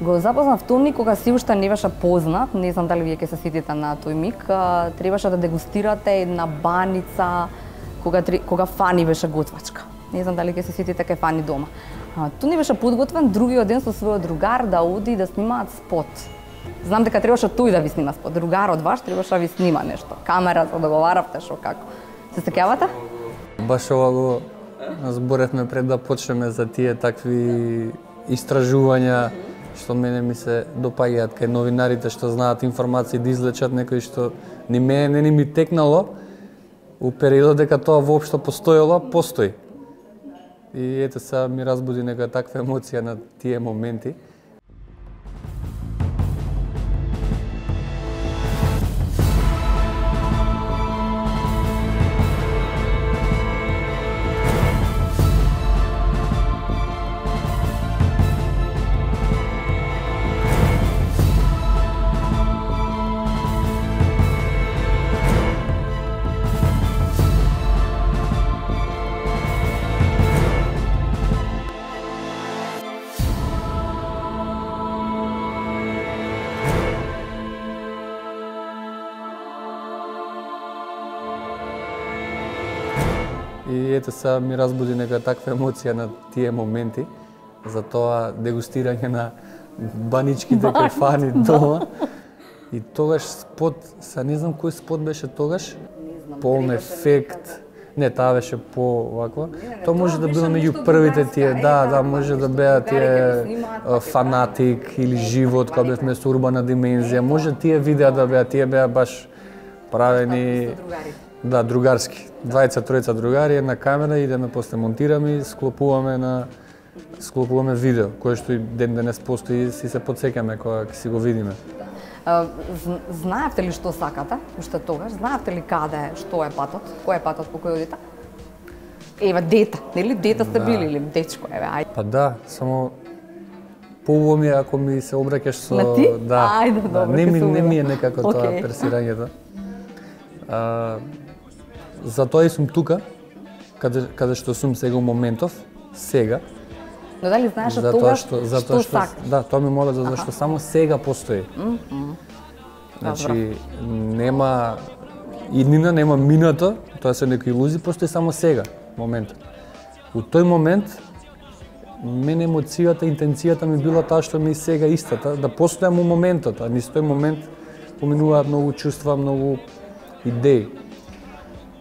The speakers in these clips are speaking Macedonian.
Го запознав Тони кога си уште не беше познат, не знам дали вие ќе се сетите на тој миг, требаше да дегустирате една баница кога Фани беше готвачка. Не знам дали ќе се сетите кај Фани дома. Тони беше подготвен другиот ден со својот другар да оди да снимаат спот. Знам дека требаше тој да ви снима спот, другарот ваш требаше да ви снима нешто. Камера се договаравте што како. Се сеќавате? Баш ова го зборевме пред да почнеме за тие такви истражувања што мене ми се допаѓаат кај новинарите што знаат информации да излечат некои што ни мене не ми текнало у периодот дека тоа воопшто постоело, постои. И ете сега ми разбуди нека таква емоција на тие моменти. И ете сега ми разбуди нека таква емоција на тие моменти за тоа дегустирање на баничките кај Фани дома. И тогаш спот, са не знам кој спот беше тогаш, полн ефект. Не, таа беше по-ваква. Тоа може да било меѓу првите тие, да, може да беа тие Фанатик или Живот, кога бевме со Урбана димензија. Може тие видеа да беа, тие беа баш правени. Да, другарски. Двајца, тројца другари, една камера, идеме после монтираме и склопуваме видео, кое што и ден денес постои и си се потсеќаме кога ќе си го видиме. Знаевте ли што сакате? Уште тогаш знаевте ли каде што е патот? Кој е патот по кој одите? Еве дете, нели дете сте били или дечко, еве ајде. Па да, само поубаво ми е ако ми се обраќаш со на ти? Да. Ајде, добро, не ми е некако тоа okay. персирањето. Затоа и сум тука, каде што сум сега у моментов, сега. Но дали знаеш тогаш што сакаш? Да, тоа ми молат затоа што само сега постои. Значи, нема иднина, нема минато, тоа се некои илузии, постои само сега, момент. У тој момент, мене емоцијата, интенцијата ми била таа што ми сега истата, да постојам у моментот, а низ тој момент поминуваат многу чувства, многу идеи.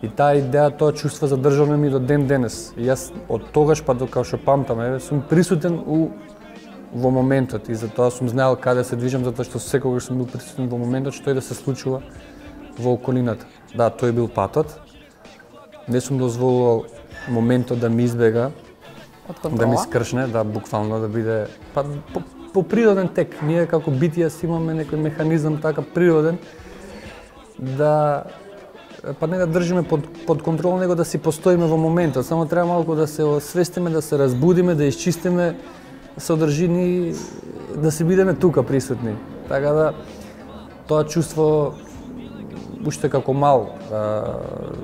И таа идеја, тоа чувство задржано ми до ден денес. И јас од тогаш па до као што памтам, сум присутен во моментот и затоа сум знаел каде се движам, затоа што секогаш сум бил присутен во моментот што и да се случува во околината. Да, тој бил патот. Не сум дозволувал моментот да ми избега, да ми скршне, да буквално да биде по природен тек. Ние како битија си имаме некој механизам така природен да па не да држиме под контрола, него да си постоиме во моментот. Само треба малку да се освестиме, да се разбудиме, да исчистиме содржини, да си бидеме тука присутни. Така да, тоа чувство, уште како мал,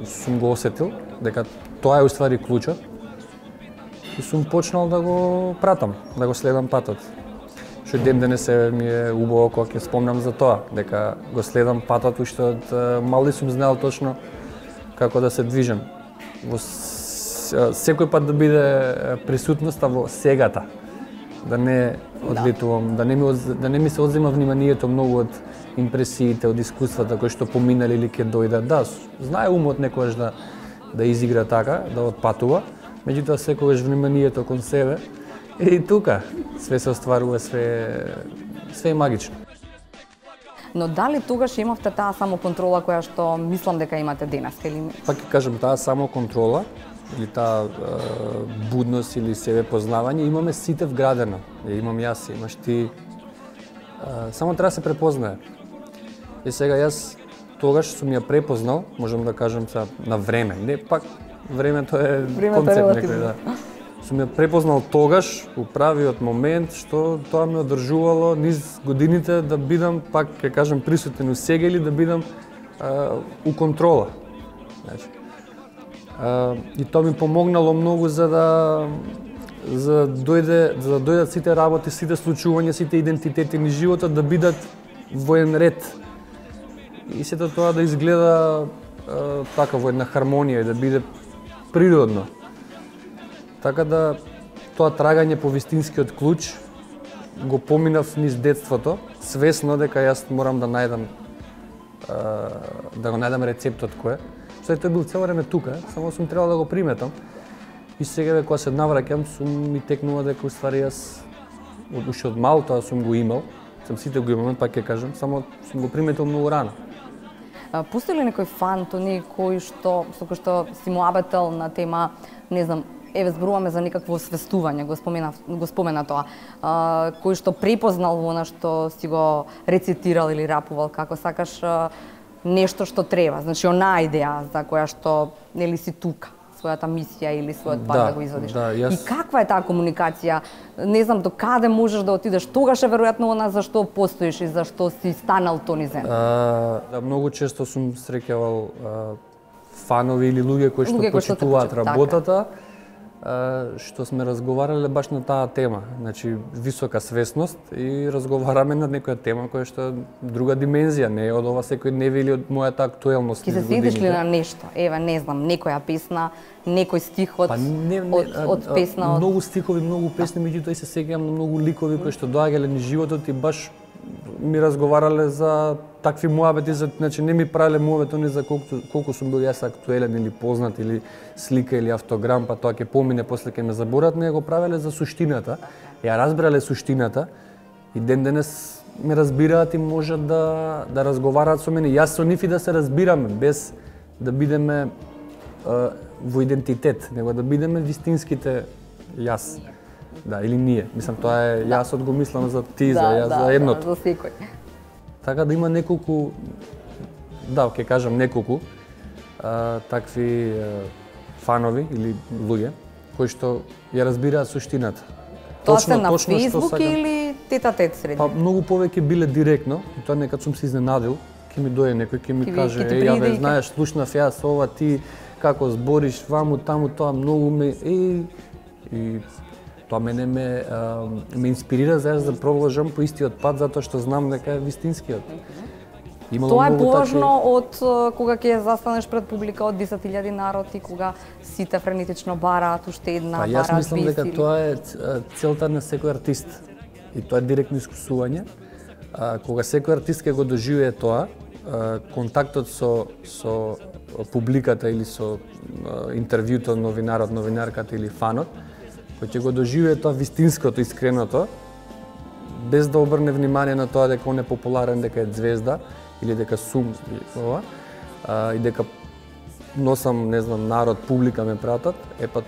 сум го осетил, дека тоа е уствари клучот. И сум почнал да го пратам, да го следам патот. Што ден денес ми е убаво кога ќе спомнам за тоа, дека го следам патот уште од мали сум знаел точно како да се движам. Во секој пат да биде присутноста во сегата, да не одлетувам, да не ми се одзема вниманието многу од импресиите, од искуствата кои што поминали или ќе дојдат. Да, знае умот некогаш да изигра така, да отпатува, меѓутоа секогаш вниманието кон себе. И тука све се остварува, све е магично. Но дали тогаш имавте таа самоконтрола која што мислам дека имате денес или не? Пак ќе кажам, таа самоконтрола или таа будност или себе познавање имаме сите вградено. Имам јас, имаш ти. Само треба да се препознае. И сега јас тогаш сум ја препознал, можам да кажам на време. Не пак времето е концепт некој, да. Сум ја препознал тогаш, у правиот момент, што тоа ме одржувало низ годините да бидам, пак ќе кажам, присутен у сега или да бидам у контрола. Значи, и тоа ми помогнало многу за да за да дојдат сите работи, сите случувања, сите идентитети ни животот да бидат во еден ред. И сето тоа да изгледа така во една хармонија и да биде природно. Така да тоа тргање по вистинскиот клуч го поминав низ детството, свесно дека јас морам да најдам да го најдам рецептот кој е. Тој бил цело време тука, само сум требал да го приметам. И сега кога се навраќам, ми текнува дека уствари јас уште од мал тоа сум го имал. Сам сите го имаме, пак ќе кажам, само сум го приметил многу рано. Постои ли некој фан, Тони, со кој што си муабетел на тема, не знам, еве зборуваме за некакво освестување, го спомена тоа, кој што препознал во она што си го рецитирал или рапувал, како сакаш нешто што треба, значи онаа идеја за која што нели си тука, својата мисија или својот пат да го изводиш. И каква е таа комуникација? Не знам до каде можеш да отидеш, тогаш е веројатно она за што постоиш и за што си станал Тони Зен. Многу често сум среќавал фанови или луѓе кои што почитуваат работата, што сме разговарале баш на таа тема, значи висока свесност и разговараме на некоја тема која што е друга димензија, не е од ова секој днев или од мојата актуелност. Ки се сетиш ли на нешто? Еве, не знам, некоја песна, некој стих од песна? Многу стихови, многу песни, меѓутоа и се сеќавам на многу ликови кои што доаѓале низ животот и баш ми разговарале за такви муабети, значи не ми правеле муабет они за колку сум бил јас актуелен или познат или слика или автограм, па тоа ќе помине, после ќе ме заборат, не го правеле за суштината. Ја разбрале суштината и ден денес ме разбираат и можат да разговараат со мене. Јас со нив и да се разбираме без да бидеме во идентитет, него да бидеме вистинските јас. Да, или ние. Мислам, тоа е, јасот го мислам за ти, за едното. За секој. Така да има неколку, ќе кажам неколку, такви фанови или луѓе, кои што ја разбираат суштината. Тоа се на Facebook или тет-а-тет среди? Па многу повеќе биле директно, и тоа некад сум се изненадил, ќе ми дојде некој, ќе ми каже, ја знаеш, слушнав јас ова, ти како збориш, ваму, таму, тоа многу ме, и тоа мене ме инспирира за да продолжам по истиот пат, затоа што знам дека е вистинскиот. Тоа е поважно од кога ќе застанеш пред публика од 10.000 народ и кога сите френетично бараат уште една, бараат. Јас мислам дека тоа е целта на секој артист. И тоа е директно искусување. Кога секој артист ќе го доживее тоа, контактот со публиката или со интервјуто новинарот, новинарката или фанот, кој ќе го доживее тоа вистинското, искреното, без да обрне внимание на тоа дека он е популарен, дека е звезда, или дека сум ова, и дека носам, не знам, народ, публика ме пратат, па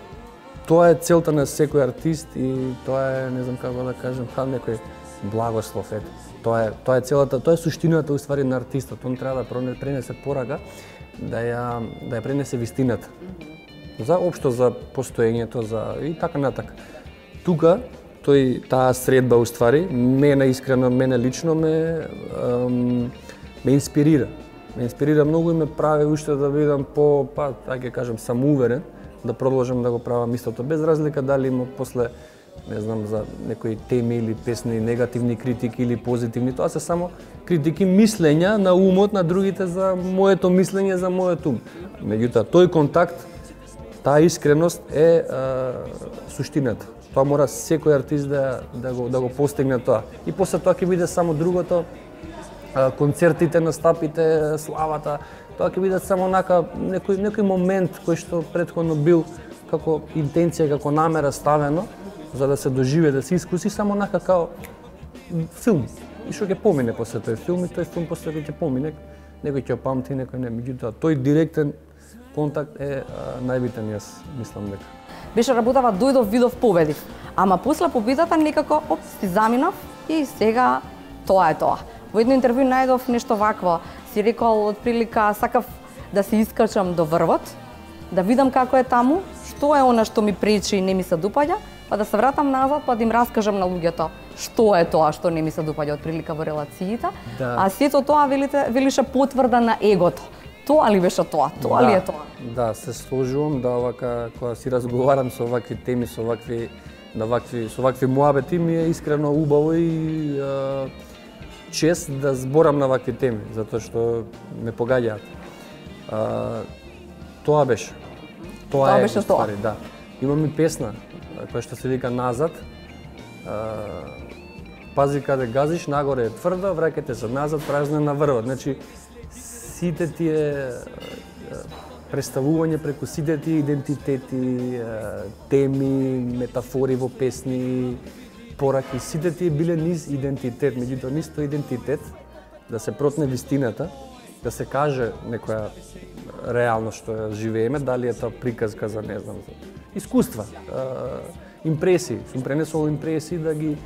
тоа е целта на секој артист и тоа е, не знам како да кажам, некој благослов, ето. Тоа е целата, тоа е суштината уствари на артистот, он треба да пренесе порака, да ја пренесе вистината. За општо за постоењето, и така натака. Тука таа средба уствари мене искрено, мене лично ме инспирира. Ме инспирира многу и ме прави уште да бидам ќе кажам, самоуверен, да продолжам да го правам истото, без разлика дали има после, не знам, за некои теми или песни, негативни критики или позитивни, тоа се само критики, мислења на умот на другите за моето мислење, за мојот ум. Меѓутоа, тој контакт, таа искреност е суштината. Тоа мора секој артист да го постигне тоа. И после тоа ќе биде само другото, концертите, настапите, славата, тоа ќе биде само некој момент кој што претходно бил како интенција, како намера ставено, за да се доживее, да се искуси, само како филм. И што ќе помине после тој филм, и тој филм после ќе помине, некој ќе памти, некој не. Меѓутоа, тој директен контакт е најбитен, јас мислам дека. Беше работава, дојдов, видов, победив. Ама после победата некако, си заминав и сега тоа е тоа. Во едно интервју најдов нешто вакво. Си рекол, отприлика, сакав да се искачам до врвот, да видам како е таму, што е она што ми пречи и не ми се допаѓа, па да се вратам назад, па да им раскажам на луѓето што е тоа што не ми се допаѓа, отприлика во релациите. Да. А сето тоа велише потврда на егото. Тоа ли беше тоа? Тоа ли е тоа? Да, се сложувам, да, кога си разговарам со овакви теми, со овакви со вакви муабети ми е искрено убаво и чест да зборам на вакви теми, затоа што ме погаѓаат. Тоа беше. Тоа е, ствари, да. Имам и песна која што се вика Назад. Пази каде газиш, нагоре е тврдо, враќате се назад, празно е наврвот. Значи, сите тие представување преку сите тие идентитети, теми, метафори во песни, пораки, сите тие биле низ идентитет, меѓутоа низ тој идентитет да се протне вистината, да се каже некоја реалност што живееме, дали е тоа приказка за, не знам, искуства, импресии. Сум пренесол импресии да ги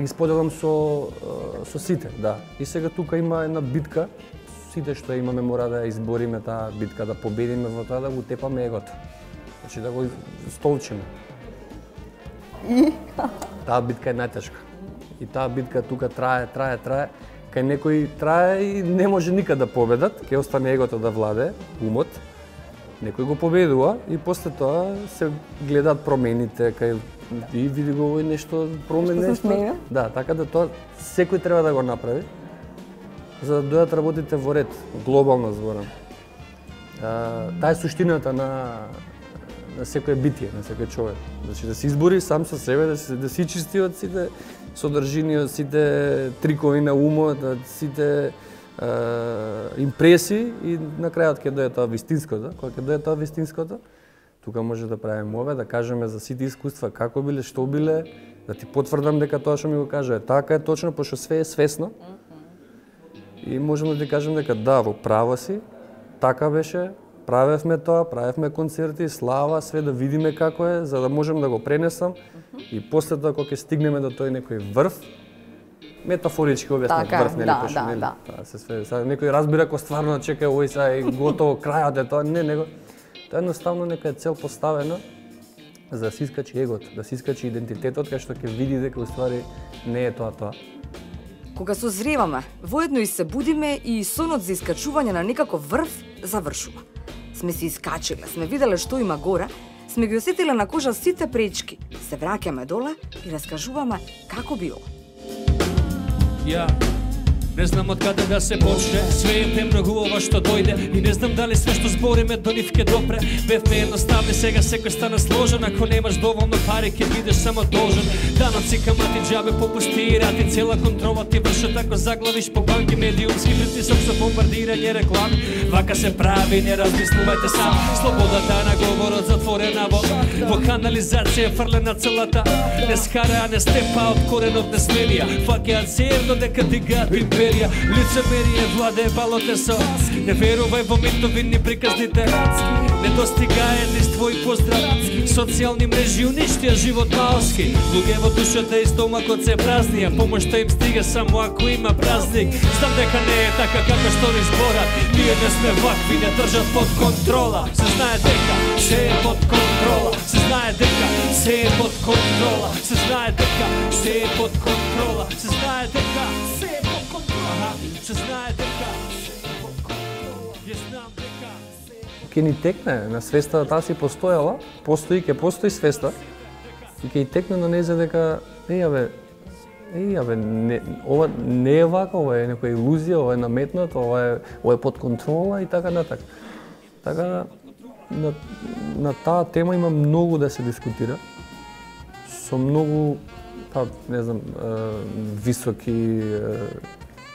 споделам со сите, да. И сега тука има една битка, сите што имаме мора да избориме таа битка, да победиме во тоа, да го тепаме егото. Значи да го столчиме. И таа битка е најтешка. И таа битка тука трае. Кај некои трае и не може никад да победат, ќе остане егото да владее, умот. Некој го победува и после тоа се гледаат промените, кај и види го овој нешто промени. Да, така да тоа секој треба да го направи за да дојдат работите во ред, глобално зборам. Таа е суштината на секој битие, на секој човек. Значи да се избори сам со себе, да се чисти од сите содржини, од сите трикови на умот, од сите импресии и на крајот ќе дое тоа вистинското. Кога ќе дое тоа вистинското, тука може да правиме ове, да кажеме за сите искуства како биле, што биле, да ти потврдам дека тоа што ми го кажа така е точно, пошто све е свесно. И можеме да ти кажем дека да, во право си, така беше, правевме тоа, правевме концерти, слава, све да видиме како е, за да можем да го пренесам и после тоа кога ќе стигнеме до тој некој врв, метафорички објаснет врв, нели пошто, нели? Да. Се све, сега некој разбира кој стварно чека овој сега е готово крајот е тоа, не, него тоа едноставно нека е цел поставена за да се искачи егото, да се искачи идентитетот кај што ќе види дека уствари не е тоа. Кога созреваме, воедно и се будиме и сонот за искачување на некаков врв завршува. Сме се искачиле, сме виделе што има горе, сме ги осетиле на кожа сите пречки, се враќаме доле и раскажуваме како било. Не знам од каде да се почне, све е темно ова што дојде и не знам дали све што збориме до нив ке допре. Бевме едноставни, сега секој стана сложен, ако немаш доволно пари ке бидеш само должен. Даноци, камати, џабе, попусти и рати, цела контрола ти вршат ако заглавиш по банки, медиумски притисок со бомбардирање реклами. Вака се прави, не размислувајте сам, слободата на говорот затворена во канализација фрлена целата. Не скара, не степа од коренот не сменија, факеат серно дека дигаат империја. Лицемерие владее балоте со, не верувај во митовини приказните, не достигаe низ твој поздрав. Социјални мрежи уништија живот маоски, луѓе во душата и стомакот се празнија, помошта им стига само ако има празник. Знам дека не е така како што ни зборат, ние не сме вакви, не држат под контрола. Се знае дека се е под контрола, се знае дека се е под контрола, се знае дека се е под контрола, се знае дека се е под контрола, се знае дека се е под контрола. Ја знам дека ќе ни текне на свеста, таа си постојала, ќе постои свеста и ќе и текне на незе дека ова не е вака, ова е некоја илузија, ова е наметнат, ова е под контрола и така натака. Така на таа тема има многу да се дискутира со многу високи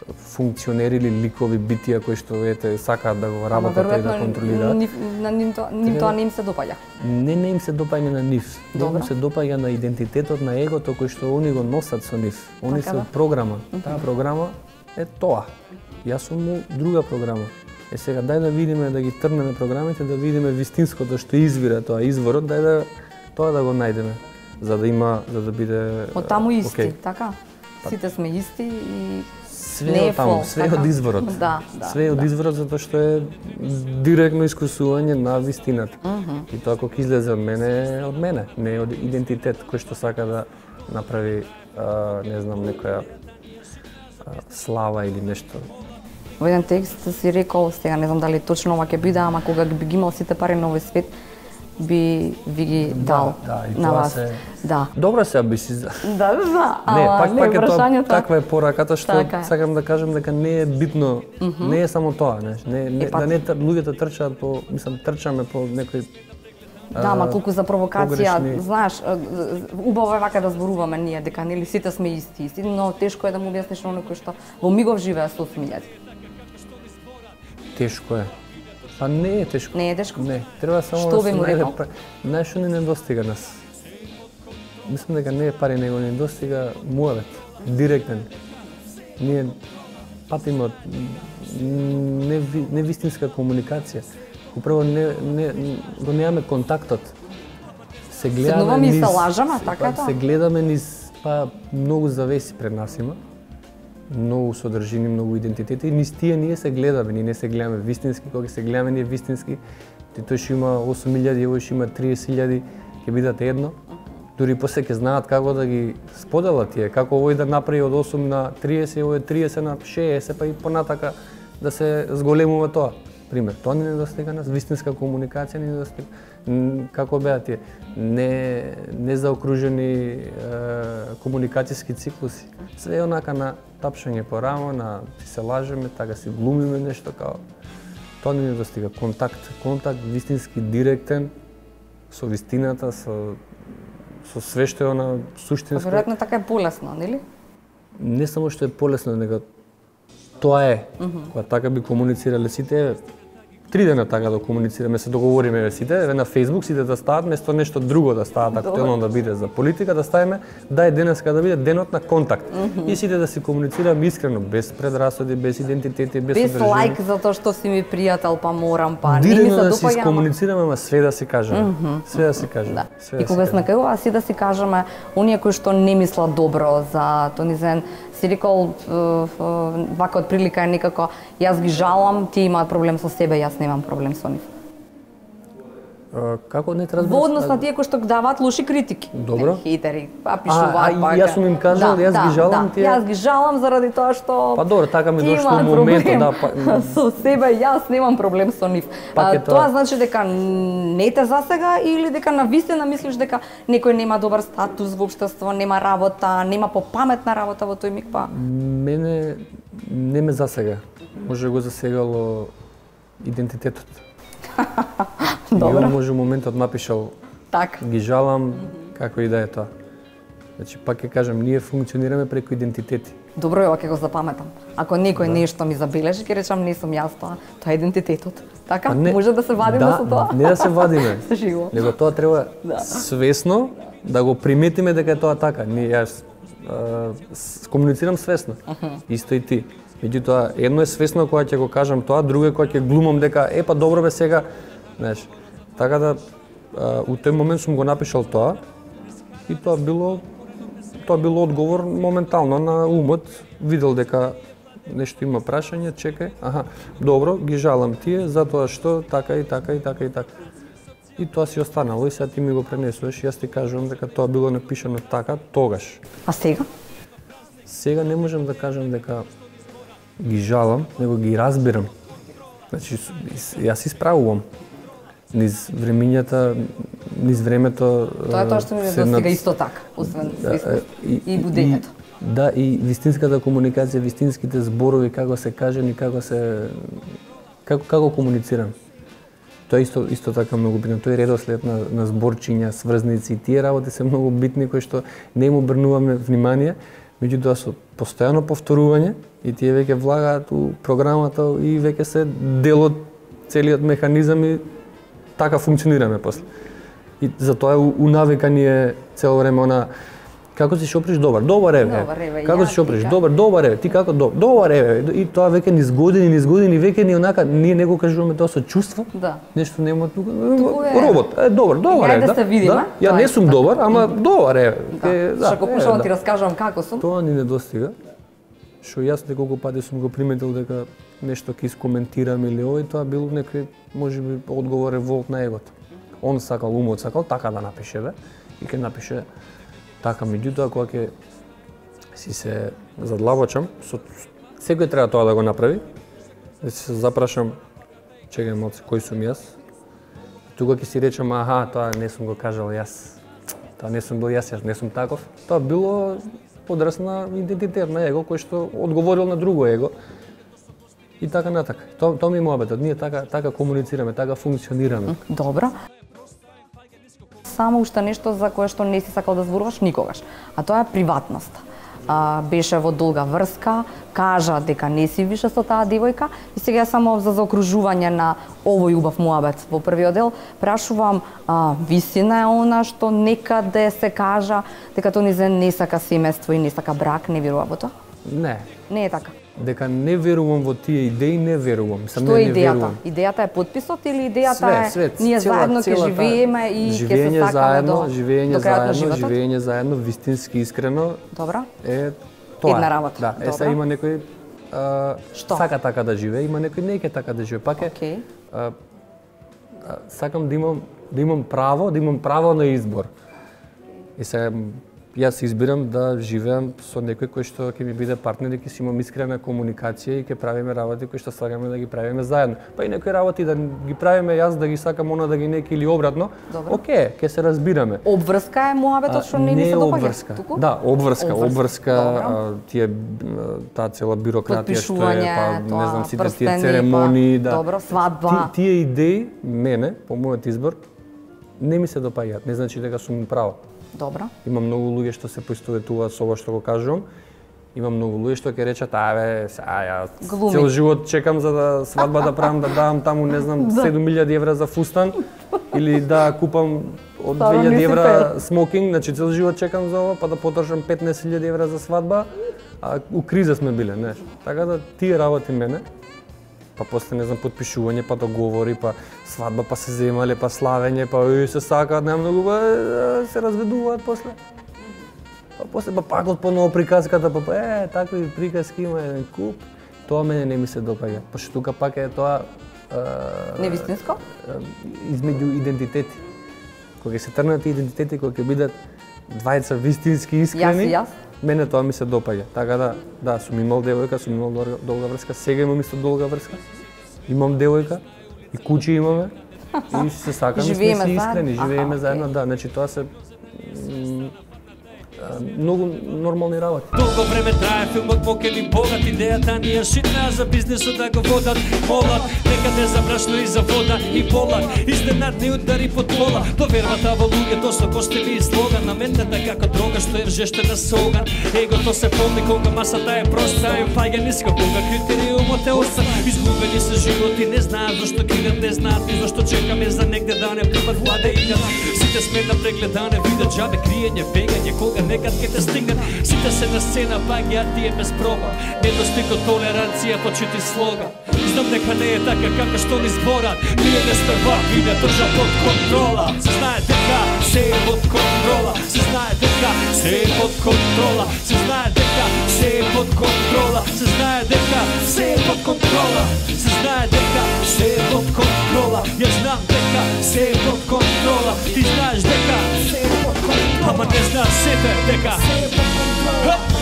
функционери или ликови битија кои што сакаат да го работат и да контролираат. Ним тоа не им се допаѓа. Не им се допаѓа на нив. Им се допаѓа на идентитетот на егото кој што они го носат со нив. Они се програма. Таа програма е тоа. Јас сум друга програма. Сега дај да видиме, да ги трнеме програмите, да видиме вистинското што извира тоа изворот, дај тоа да го најдеме, за да биде од таму исти, така? Сите сме исти и све од таму, све од изворот. Све од изворот затоа што е директно искусување на вистината. И тоа кога излезе од мене, не од идентитет кој што сака да направи, не знам, некоја слава или нешто. Во еден текст си рекол, сега не знам дали точно ова ќе биде, ама кога би ги имал сите пари на овој свет, би ви ги дал и на тоа вас. се... Да. Добро се би си... Да, Не, пак е тоа, прашањето. таква е пораката што Така е. сакам да кажам дека не е битно, не е само тоа, не пак. да не луѓето трчаат по, мислам трчаме по некој Да, ма колку за провокација, погрешни. знаеш, убаво е вака да зборуваме ние дека нели сите сме исти, но тешко е да му објасниш на некој што во мигов живее со 8.000. Тешко е. Па не е тешко. Не е тешко? Не, треба само Што да би се му најде рекол? Знаеш што не недостига нас? Мислам дека не е пари, него не достига муавет, директен. Ние патиме од невистинска комуникација. Управо го немаме контактот. Се Седнуваме и се лажаме, така е тоа? Се гледаме низ, многу завеси пред нас има. Многу содржини, многу идентитети и низ тие ние се гледаме, ние не се гледаме вистински, кога се гледаме ние вистински, тој што има 8.000, овој што има 30.000, ќе бидат едно. Дури после ќе знаат како да ги споделат тие, како овој да направи од 8 на 30, овој 30 на 60, па и понатака да се зголемува тоа. Пример, тоа не недостига нас, вистинска комуникација не недостига. Како беа тие не заокружени комуникацијски циклуси. Све е онака на тапшање по рамо, на се лажеме, така си глумиме нешто као. Тоа не недостига контакт вистински директен со вистината, со све што е она суштинско. Веројатно така е полесно, нели? Не само што е полесно, него тоа е. Кога така би комуницирале сите, 3 дена така да комуницираме, се договориме сите, на Facebook сите да стават, место нешто друго да стават, актуелно да биде за политика, да ставиме, дај денеска да биде денот на контакт. И сите да се комуницираме искрено, без предрасуди, без идентитети, без Без содржина. лайк затоа што си ми пријател, па морам, па не ми Директно се да си допаѓа. искомуницираме, ама све да си кажеме. Све да си кажеме. Да. Све И да си кога сме кажеме. кај ова, си да си кажеме, оние кои што не мислат добро за Тонизен, си рекол, вака од прилика е некако, јас ги жалам, тие имаат проблем со себе, јас немам проблем со нив. Како не разбираш? Во однос на тие кои што даваат лоши критики. Добро. Хейтери, па пишуваат и јас сум им кажал, јас ги жалам, тие- Јас ги жалам заради тоа што Па добро, така ми тие дошло имаат моментот, проблем да, со себе, јас немам проблем со нив. Пак е Тоа тоа. значи дека не те засега или дека навистина мислиш дека некој нема добар статус во општество, нема работа, нема попаметна работа во тој миг, па Мене не ме засега. Може го засегало идентитетот. Добро. И он може моментот напишал така. ги жалам, како и да е тоа. Значи, пак ќе кажам, ние функционираме преку идентитети. Добро е, ова ќе го запаметам. Ако некој нешто ми забележи, ќе речам не сум јас тоа, тоа е идентитетот. Така? Па не- Може да се вадиме со тоа? Не да се вадиме. Се живо. Него тоа треба Да. свесно да го приметиме дека е тоа така. Јас комуницирам свесно. Исто и ти. Меѓутоа, едно е свесно кога ќе го кажам тоа, друго е кога ќе глумам дека па добро бе сега, знаеш. Така да у тој момент сум го напишал тоа и тоа било одговор моментално на умот, видел дека нешто има прашање, чекај, добро, ги жалам тие затоа што така и така и така и така. И тоа си останало и сега ти ми го пренесуваш и јас ти кажувам дека тоа било напишано така тогаш. А сега? Сега не можам да кажам дека ги жалам, него ги разбирам. Значи, јас исправувам. Низ времињата, низ времето... Тоа е тоа што ми недостига исто така, освен свесност и будењето. Да, и вистинската комуникација, вистинските зборови, како се кажани, како комуницирам. Тоа исто така многу битно. Тој редослед на зборчиња, сврзници, тие работи се многу битни кои што не им обрнуваме внимание, меѓутоа со постојано повторување и тие веќе влагаат у програмата и веќе се дел од целиот механизам и така функционираме после. И затоа у навика ни е цело време она како си шоприш добар еве. Како си шоприш добар еве. Ти како добар еве. И тоа веќе низ години веќе ни онака ние не го кажуваме тоа со чувство. Да. Нешто нема тука. е. Робот. Добар Ајде еве. да се видиме. Да? Ја Тоа не е сум така. добар, ама добар еве. Што го пушам да ти раскажам како сум. Тоа ни недостига. Што јас неколку пати сум го приметил дека нешто ќе искоментирам или овој, тоа бил некој можеби одговор револт на егото. Он сакал, умот сакал така да напише бе и ќе напише така, меѓутоа кога ќе си се задлабочам, секој треба тоа да го направи, да си се запрашам, чекај малце, кој сум јас? тука ќе си речем, аха, тоа не сум го кажал јас. Тоа не сум бил јас не сум таков. Тоа било подраз на идентитет на его кој што одговорил на друго его. И така натака. Тоа ми е муабетот. Ние така комуницираме, така функционираме. Добро. Само уште нешто за кое што не си сакал да зборуваш никогаш, а тоа е приватност. Беше во долга врска, кажа дека не си више со таа девојка и сега само за заокружување на овој убав муабет во првиот дел прашувам, вистина е она што некаде се кажа дека тој низен не сака семејство и не сака брак, не верува во тоа? Не. Не е така. Дека не верувам во тие идеи, не верувам. Што е идејата? Идејата е потписот или идејата е ние заедно ќе живееме и ќе се сакаме до крајот на животот? Живење заедно, вистински, искрено. Добро. Е тоа. Една работа. Да, сега има некој сака така да живее, има некој не ќе така да живее. Пак е сакам да имам право на избор. И сега јас избирам да живеам со некој кој што ќе ми биде партнер и ќе си имам искрена комуникација и ќе правиме работи кои што слагаме да ги правиме заедно. Па и некои работи да ги правиме јас да ги сакам, она да ги неки или обратно. Океј, ќе се разбираме. Обврска е муабетот што не ни се допаѓа. Обврска. Да, обврска, тие таа цела бирократија што е, па не знам сите тие церемонии, да. Добро, свадба. Тие идеи мене, по мојот избор, не ми се допаѓаат. Не значи дека сум право. Добро. Има многу луѓе што се поистоветуваат со ова што го кажувам. Има многу луѓе што ќе речат, јас цел живот чекам за да свадба да правам, да давам таму, не знам, 7000 евра за фустан или да купам од 2000 евра смокинг, значи цел живот чекам за ова, па да потрошам 15.000 евра за свадба, а у криза сме биле, неш. Така да тие работи мене, па после не знам потпишување, па договори, па свадба, па се земале, па славење, па се сакаат најмногу, па се разведуваат после. Па после па пак од поново приказката, па такви приказки има еден куп. Тоа мене не ми се допаѓа, пошто тука пак е тоа невистинско? Измеѓу идентитети. Кога се трнат идентитети, кога ќе бидат двајца вистински искрени, мене тоа ми се допаѓа. Така да, сум имал девојка, сум имал долга врска, сега имам исто долга врска. Имам девојка и куќи имаме и се сакаме, сме си искрени, живееме заедно, да, значи тоа се многу нормални работи. Долго време трае филмот Бокен и богат, идејата ни е шитна за бизнисот да го водат. Молат, некаде за брашно и за вода и полак, изненадни удари под пола. Повербата во луѓето со костели и слоган, наметната како дрога што е ржеште на соган. Егото се помни кога масата е проста, им паѓа ниско кога критериумот е остан. Изгубени се животи, не знаат зашто криват, не знаат ни зашто чекаме за негде да не примат владе игат. Сите сме на прегледане, видат джабе криење, бегање, кога некад ке те стигнат. Сите се на сцена, паѓаат тие без проба. Недостиг до толеранција, почити слога. Знам дека не е така како што ни зборат. Ние не сме вакви, не држат под контрола. Се знае дека се е под контрола. Се знае дека се е под контрола. Се знае дека се е под контрола. Се знае дека се е под контрола. Се знае дека се е под контрола. Јас знам дека се е под контрола. Ти знаеш дека се е под контрола. Ама не знаеш себе дека се е под контрола.